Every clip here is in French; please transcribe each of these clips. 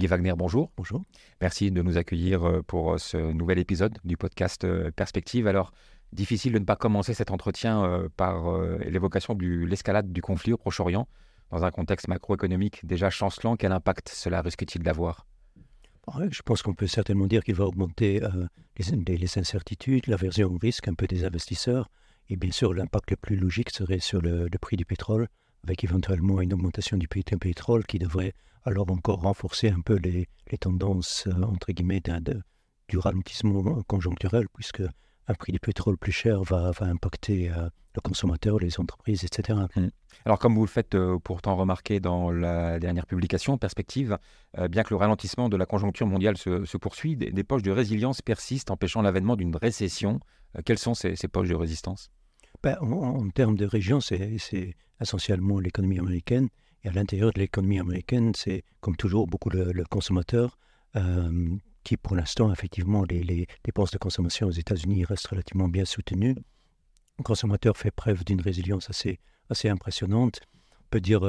Guy Wagner, bonjour. Bonjour. Merci de nous accueillir pour ce nouvel épisode du podcast Perspective. Alors, difficile de ne pas commencer cet entretien par l'évocation de l'escalade du conflit au Proche-Orient. Dans un contexte macroéconomique déjà chancelant, quel impact cela risque-t-il d'avoir ? Ouais, je pense qu'on peut certainement dire qu'il va augmenter les incertitudes, l'aversion au risque un peu des investisseurs. Et bien sûr, l'impact le plus logique serait sur le prix du pétrole, avec éventuellement une augmentation du prix du pétrole qui devrait alors encore renforcer un peu les tendances, entre guillemets, du ralentissement conjoncturel, puisque un prix du pétrole plus cher va impacter le consommateur, les entreprises, etc. Alors, comme vous le faites pourtant remarquer dans la dernière publication, Perspective, bien que le ralentissement de la conjoncture mondiale se poursuit, des poches de résilience persistent, empêchant l'avènement d'une récession. Quelles sont ces poches de résistance ? En termes de région, c'est essentiellement l'économie américaine. Et à l'intérieur de l'économie américaine, c'est comme toujours beaucoup le consommateur qui, pour l'instant, effectivement, les dépenses de consommation aux États-Unis restent relativement bien soutenues. Le consommateur fait preuve d'une résilience assez impressionnante. On peut dire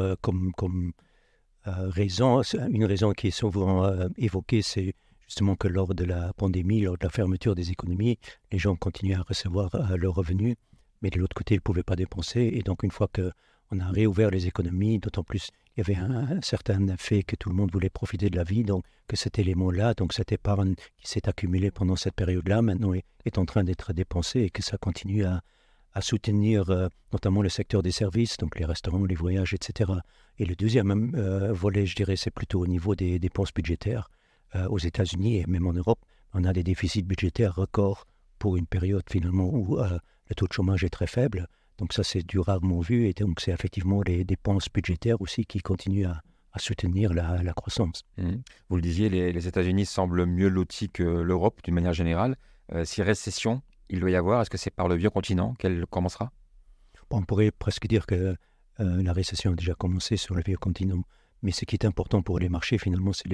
raison, une raison qui est souvent évoquée, c'est justement que lors de la pandémie, lors de la fermeture des économies, les gens continuaient à recevoir leurs revenus, mais de l'autre côté, ils ne pouvaient pas dépenser. Et donc, une fois qu'on a réouvert les économies, d'autant plus, il y avait un certain effet que tout le monde voulait profiter de la vie, donc que cet élément-là, donc cette épargne qui s'est accumulée pendant cette période-là, maintenant est en train d'être dépensée et que ça continue à soutenir notamment le secteur des services, donc les restaurants, les voyages, etc. Et le deuxième volet, je dirais, c'est plutôt au niveau des dépenses budgétaires. Aux États-Unis et même en Europe, on a des déficits budgétaires records pour une période finalement où le taux de chômage est très faible. Donc ça, c'est du rarement vu. Et donc, c'est effectivement les dépenses budgétaires aussi qui continuent à soutenir la croissance. Vous le disiez, les États-Unis semblent mieux lotis que l'Europe d'une manière générale. Si récession il doit y avoir, est-ce que c'est par le vieux continent qu'elle commencera ? On pourrait presque dire que la récession a déjà commencé sur le vieux continent. Mais ce qui est important pour les marchés, finalement, c'est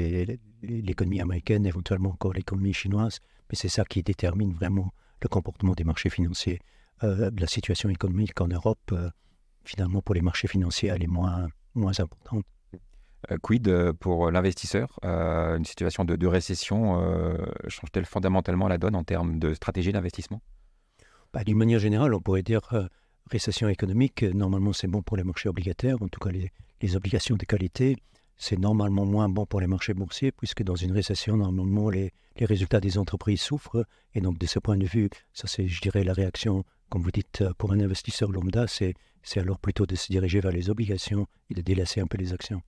l'économie américaine, éventuellement encore l'économie chinoise. Mais c'est ça qui détermine vraiment le comportement des marchés financiers. La situation économique en Europe, finalement, pour les marchés financiers, elle est moins importante. Quid pour l'investisseur ? Une situation de récession change-t-elle fondamentalement la donne en termes de stratégie d'investissement ? D'une manière générale, on pourrait dire récession économique, normalement c'est bon pour les marchés obligataires, en tout cas les obligations de qualité. C'est normalement moins bon pour les marchés boursiers, puisque dans une récession, normalement, les résultats des entreprises souffrent. Et donc, de ce point de vue, ça c'est, je dirais, la réaction, comme vous dites, pour un investisseur lambda, c'est alors plutôt de se diriger vers les obligations et de délaisser un peu les actions.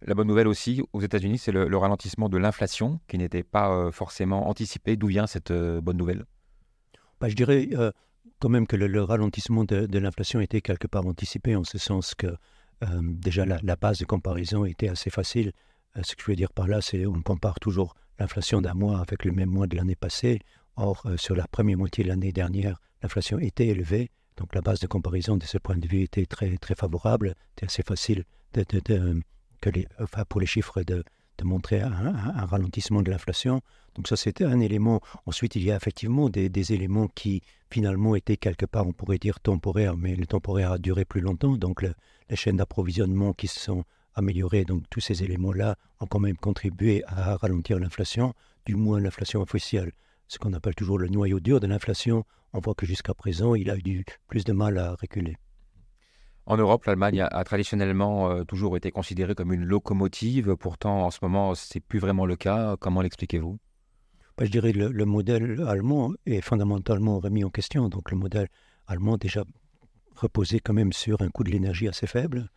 La bonne nouvelle aussi, aux États-Unis, c'est le ralentissement de l'inflation qui n'était pas forcément anticipé. D'où vient cette bonne nouvelle ? Je dirais quand même que le ralentissement de l'inflation était quelque part anticipé, en ce sens que déjà la base de comparaison était assez facile. Ce que je veux dire par là, c'est qu'on compare toujours l'inflation d'un mois avec le même mois de l'année passée. Or, sur la première moitié de l'année dernière, l'inflation était élevée. Donc la base de comparaison de ce point de vue était très, très favorable. C'était assez facile pour les chiffres de montrer un ralentissement de l'inflation. Donc ça, c'était un élément. Ensuite, il y a effectivement des éléments qui, finalement, étaient quelque part, on pourrait dire, temporaires, mais le temporaire a duré plus longtemps. Donc les chaînes d'approvisionnement qui se sont améliorées, donc tous ces éléments-là ont quand même contribué à ralentir l'inflation, du moins l'inflation officielle. Ce qu'on appelle toujours le noyau dur de l'inflation, on voit que jusqu'à présent, il a eu plus de mal à reculer. En Europe, l'Allemagne a traditionnellement toujours été considérée comme une locomotive. Pourtant, en ce moment, ce n'est plus vraiment le cas. Comment l'expliquez-vous ? Je dirais que le modèle allemand est fondamentalement remis en question. Donc le modèle allemand déjà reposait quand même sur un coût de l'énergie assez faible,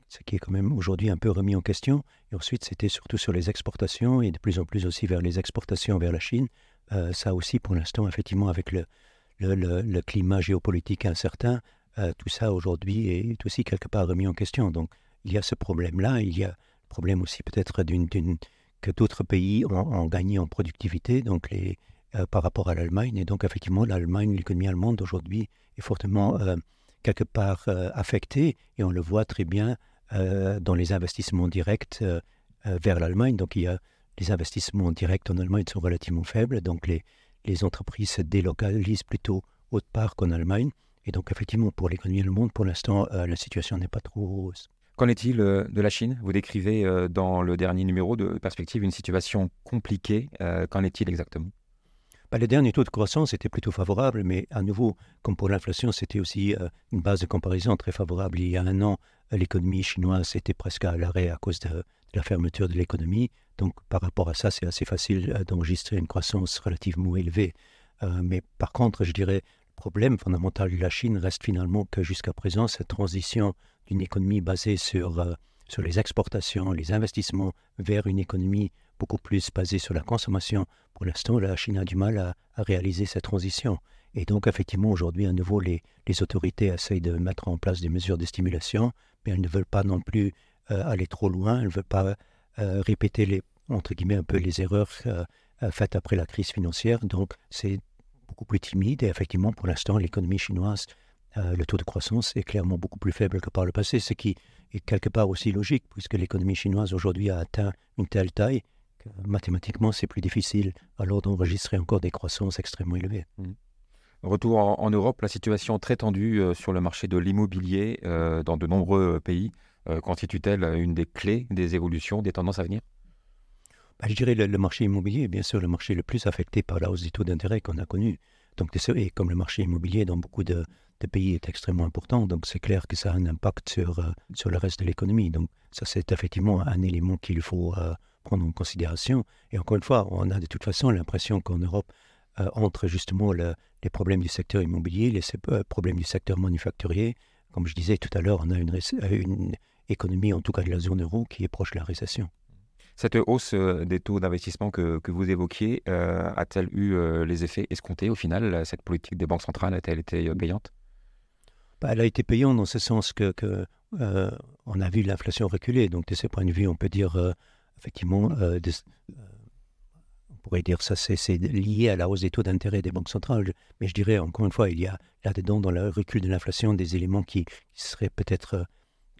ce qui est quand même aujourd'hui un peu remis en question. Et ensuite, c'était surtout sur les exportations et de plus en plus aussi vers les exportations vers la Chine. Ça aussi, pour l'instant, effectivement, avec le climat géopolitique incertain, tout ça aujourd'hui est aussi quelque part remis en question. Donc il y a ce problème-là. Il y a le problème aussi peut-être que d'autres pays ont gagné en productivité par rapport à l'Allemagne. Et donc, effectivement, l'économie allemande aujourd'hui est fortement quelque part affectée. Et on le voit très bien dans les investissements directs vers l'Allemagne. Donc, les investissements directs en Allemagne sont relativement faibles. Donc, les entreprises se délocalisent plutôt autre part qu'en Allemagne. Et donc, effectivement, pour l'économie allemande, pour l'instant, la situation n'est pas trop rose. Qu'en est-il de la Chine? Vous décrivez dans le dernier numéro de Perspective une situation compliquée. Qu'en est-il exactement? Les derniers taux de croissance étaient plutôt favorables, mais à nouveau, comme pour l'inflation, c'était aussi une base de comparaison très favorable. Il y a un an, l'économie chinoise était presque à l'arrêt à cause de la fermeture de l'économie. Donc, par rapport à ça, c'est assez facile d'enregistrer une croissance relativement élevée. Mais par contre, je dirais, le problème fondamental de la Chine reste finalement que jusqu'à présent, cette transition d'une économie basée sur les exportations, les investissements, vers une économie beaucoup plus basée sur la consommation. Pour l'instant, la Chine a du mal à réaliser cette transition. Et donc, effectivement, aujourd'hui, à nouveau, les autorités essayent de mettre en place des mesures de stimulation, mais elles ne veulent pas non plus aller trop loin. Elles ne veulent pas répéter, entre guillemets, un peu les erreurs faites après la crise financière. Donc, c'est beaucoup plus timide. Et effectivement, pour l'instant, l'économie chinoise, le taux de croissance est clairement beaucoup plus faible que par le passé, ce qui est quelque part aussi logique, puisque l'économie chinoise aujourd'hui a atteint une telle taille que mathématiquement, c'est plus difficile alors d'enregistrer encore des croissances extrêmement élevées. Retour en Europe, la situation très tendue sur le marché de l'immobilier dans de nombreux pays constitue-t-elle une des clés des évolutions, des tendances à venir? Je dirais le marché immobilier est bien sûr le marché le plus affecté par la hausse des taux d'intérêt qu'on a connu. Donc, et comme le marché immobilier dans beaucoup de pays est extrêmement important, donc c'est clair que ça a un impact sur le reste de l'économie. Donc, ça, c'est effectivement un élément qu'il faut prendre en considération. Et encore une fois, on a de toute façon l'impression qu'en Europe, entre justement les problèmes du secteur immobilier, les problèmes du secteur manufacturier, comme je disais tout à l'heure, on a une économie, en tout cas de la zone euro, qui est proche de la récession. Cette hausse des taux d'investissement que vous évoquiez, a-t-elle eu les effets escomptés au final? Cette politique des banques centrales a-t-elle été payante? Elle a été payante dans ce sens que on a vu l'inflation reculer. Donc, de ce point de vue, on peut dire effectivement, on pourrait dire ça, c'est lié à la hausse des taux d'intérêt des banques centrales. Mais je dirais, encore une fois, il y a là-dedans, dans le recul de l'inflation, des éléments qui seraient peut-être,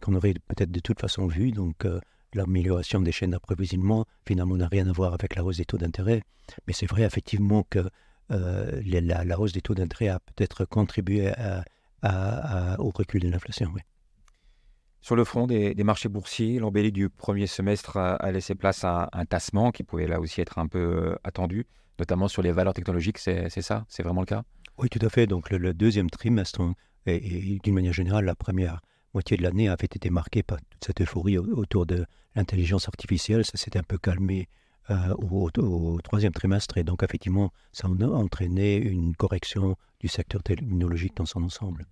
qu'on aurait peut-être de toute façon vu. Donc, l'amélioration des chaînes d'approvisionnement, finalement, n'a rien à voir avec la hausse des taux d'intérêt. Mais c'est vrai, effectivement, que la hausse des taux d'intérêt a peut-être contribué au recul de l'inflation, oui. Sur le front des marchés boursiers, l'embellie du premier semestre a laissé place à un tassement qui pouvait là aussi être un peu attendu, notamment sur les valeurs technologiques, c'est ça? C'est vraiment le cas? Oui, tout à fait. Donc, le deuxième trimestre, et d'une manière générale, la première moitié de l'année avait été marquée par toute cette euphorie autour de l'intelligence artificielle. Ça s'est un peu calmé au troisième trimestre. Et donc, effectivement, ça a entraîné une correction du secteur technologique dans son ensemble.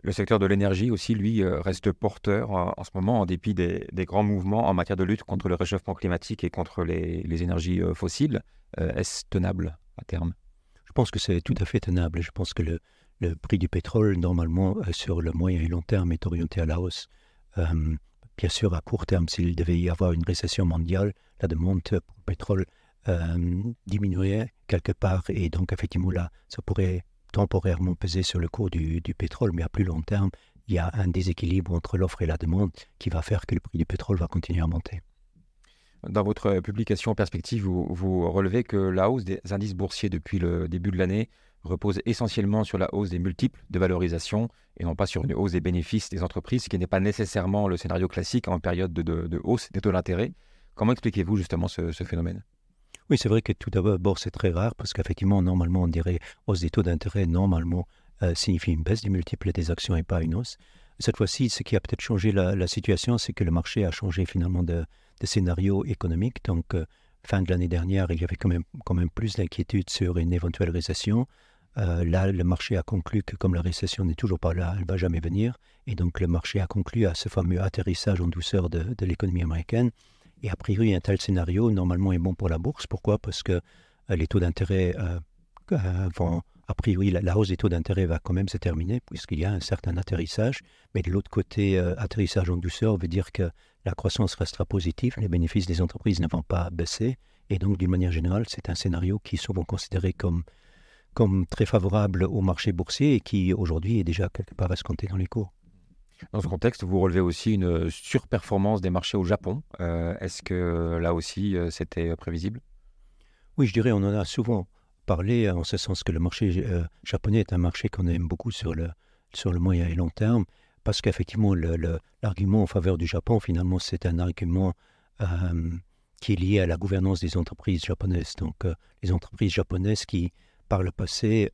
Le secteur de l'énergie aussi, lui, reste porteur en ce moment, en dépit des grands mouvements en matière de lutte contre le réchauffement climatique et contre les énergies fossiles. Est-ce tenable à terme? Je pense que c'est tout à fait tenable. Je pense que le prix du pétrole, normalement, sur le moyen et long terme, est orienté à la hausse. Bien sûr, à court terme, s'il devait y avoir une récession mondiale, la demande pour le pétrole diminuerait quelque part. Et donc, effectivement, là, ça pourrait temporairement peser sur le cours du pétrole, mais à plus long terme, il y a un déséquilibre entre l'offre et la demande qui va faire que le prix du pétrole va continuer à monter. Dans votre publication Perspective, vous relevez que la hausse des indices boursiers depuis le début de l'année repose essentiellement sur la hausse des multiples de valorisation et non pas sur une hausse des bénéfices des entreprises, ce qui n'est pas nécessairement le scénario classique en période de hausse des taux d'intérêt. Comment expliquez-vous justement ce phénomène? Oui, c'est vrai que tout d'abord, c'est très rare parce qu'effectivement, normalement, on dirait hausse des taux d'intérêt, normalement, signifie une baisse des multiples des actions et pas une hausse. Cette fois-ci, ce qui a peut-être changé la situation, c'est que le marché a changé finalement de scénario économique. Donc, fin de l'année dernière, il y avait quand même plus d'inquiétude sur une éventuelle récession. Là, le marché a conclu que comme la récession n'est toujours pas là, elle ne va jamais venir. Et donc, le marché a conclu à ce fameux atterrissage en douceur de l'économie américaine. Et a priori, un tel scénario, normalement, est bon pour la bourse. Pourquoi? Parce que les taux d'intérêt vont... A priori, la hausse des taux d'intérêt va quand même se terminer puisqu'il y a un certain atterrissage. Mais de l'autre côté, atterrissage en douceur veut dire que la croissance restera positive, les bénéfices des entreprises ne vont pas baisser. Et donc, d'une manière générale, c'est un scénario qui est souvent considéré comme très favorable au marché boursier et qui, aujourd'hui, est déjà quelque part escompté dans les cours. Dans ce contexte, vous relevez aussi une surperformance des marchés au Japon. Est-ce que là aussi, c'était prévisible? Oui, je dirais, on en a souvent parlé, en ce sens que le marché japonais est un marché qu'on aime beaucoup sur le moyen et long terme, parce qu'effectivement, l'argument en faveur du Japon, finalement, c'est un argument qui est lié à la gouvernance des entreprises japonaises. Donc, les entreprises japonaises qui, par le passé,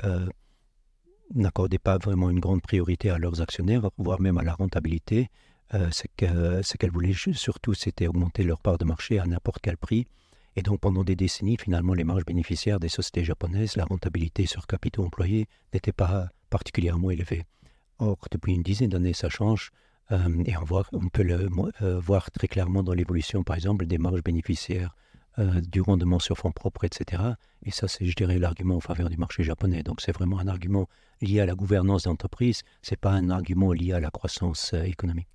n'accordaient pas vraiment une grande priorité à leurs actionnaires, voire même à la rentabilité. Ce qu'elles voulaient surtout, c'était augmenter leur part de marché à n'importe quel prix. Et donc, pendant des décennies, finalement, les marges bénéficiaires des sociétés japonaises, la rentabilité sur capitaux employés n'était pas particulièrement élevée. Or, depuis une dizaine d'années, ça change. Et on peut le voir très clairement dans l'évolution, par exemple, des marges bénéficiaires, du rendement sur fonds propres, etc. Et ça, c'est, je dirais, l'argument en faveur du marché japonais. Donc, c'est vraiment un argument lié à la gouvernance d'entreprise. Ce n'est pas un argument lié à la croissance économique.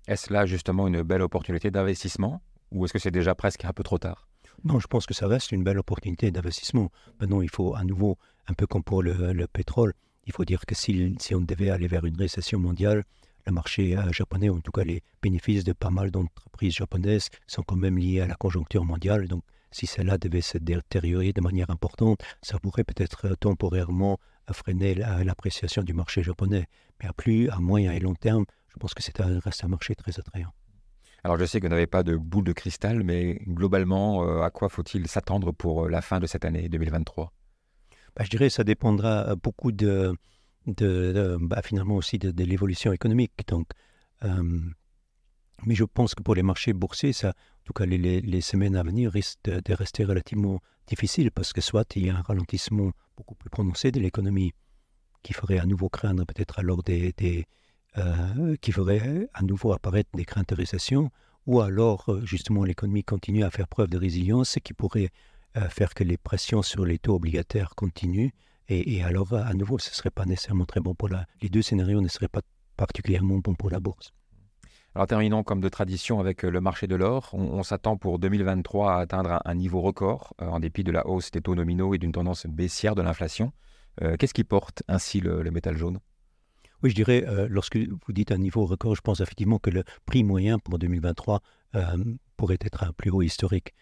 Est-ce là justement une belle opportunité d'investissement ou est-ce que c'est déjà presque un peu trop tard? Non, je pense que ça reste une belle opportunité d'investissement. Maintenant, il faut à nouveau, un peu comme pour le pétrole, il faut dire que si on devait aller vers une récession mondiale, le marché japonais, ou en tout cas les bénéfices de pas mal d'entreprises japonaises, sont quand même liés à la conjoncture mondiale. Donc, si celle-là devait se détériorer de manière importante, ça pourrait peut-être temporairement freiner l'appréciation du marché japonais. Mais à moyen et long terme, je pense que reste un marché très attrayant. Alors je sais que vous n'avez pas de boule de cristal, mais globalement, à quoi faut-il s'attendre pour la fin de cette année 2023? Je dirais que ça dépendra beaucoup finalement aussi de l'évolution économique. Donc, mais je pense que pour les marchés boursiers, ça, en tout cas les semaines à venir risquent de rester relativement difficiles parce que soit il y a un ralentissement beaucoup plus prononcé de l'économie qui ferait à nouveau craindre peut-être alors qui ferait à nouveau apparaître des craintes de récession, ou alors justement l'économie continue à faire preuve de résilience, ce qui pourrait faire que les pressions sur les taux obligataires continuent, et alors à nouveau ce ne serait pas nécessairement très bon les deux scénarios ne seraient pas particulièrement bons pour la bourse. Alors terminons comme de tradition avec le marché de l'or. On s'attend pour 2023 à atteindre un niveau record en dépit de la hausse des taux nominaux et d'une tendance baissière de l'inflation. Qu'est-ce qui porte ainsi le métal jaune? Oui, je dirais, lorsque vous dites un niveau record, je pense effectivement que le prix moyen pour 2023 pourrait être un plus haut historique.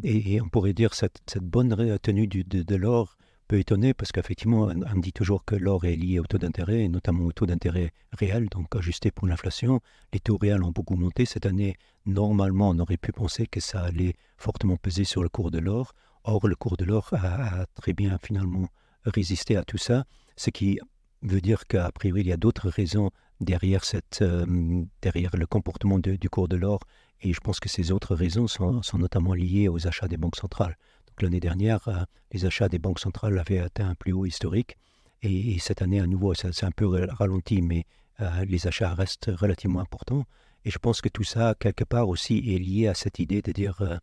Et on pourrait dire que cette bonne tenue de l'or peut étonner parce qu'effectivement, on dit toujours que l'or est lié au taux d'intérêt, et notamment au taux d'intérêt réel, donc ajusté pour l'inflation. Les taux réels ont beaucoup monté cette année. Normalement, on aurait pu penser que ça allait fortement peser sur le cours de l'or. Or, le cours de l'or a très bien finalement résisté à tout ça, ce qui veut dire qu'à priori, il y a d'autres raisons derrière le comportement du cours de l'or. Et je pense que ces autres raisons sont notamment liées aux achats des banques centrales. Donc l'année dernière, les achats des banques centrales avaient atteint un plus haut historique. Et cette année, à nouveau, c'est un peu ralenti, mais les achats restent relativement importants. Et je pense que tout ça, quelque part aussi, est lié à cette idée de dire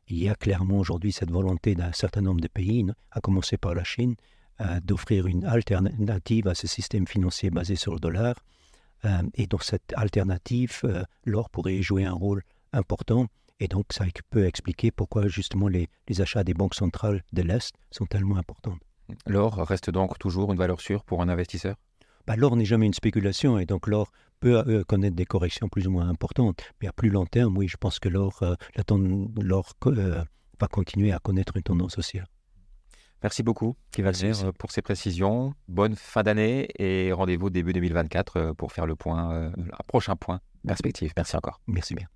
il y a clairement aujourd'hui cette volonté d'un certain nombre de pays, à commencer par la Chine, d'offrir une alternative à ce système financier basé sur le dollar. Et dans cette alternative, l'or pourrait jouer un rôle important. Et donc, ça peut expliquer pourquoi justement les achats des banques centrales de l'Est sont tellement importants. L'or reste donc toujours une valeur sûre pour un investisseur? L'or n'est jamais une spéculation et donc l'or peut connaître des corrections plus ou moins importantes. Mais à plus long terme, oui, je pense que l'or va continuer à connaître une tendance haussière. Merci beaucoup, Kewalder, pour ces précisions. Bonne fin d'année et rendez-vous début 2024 pour faire le prochain point perspective. Merci encore. Merci bien.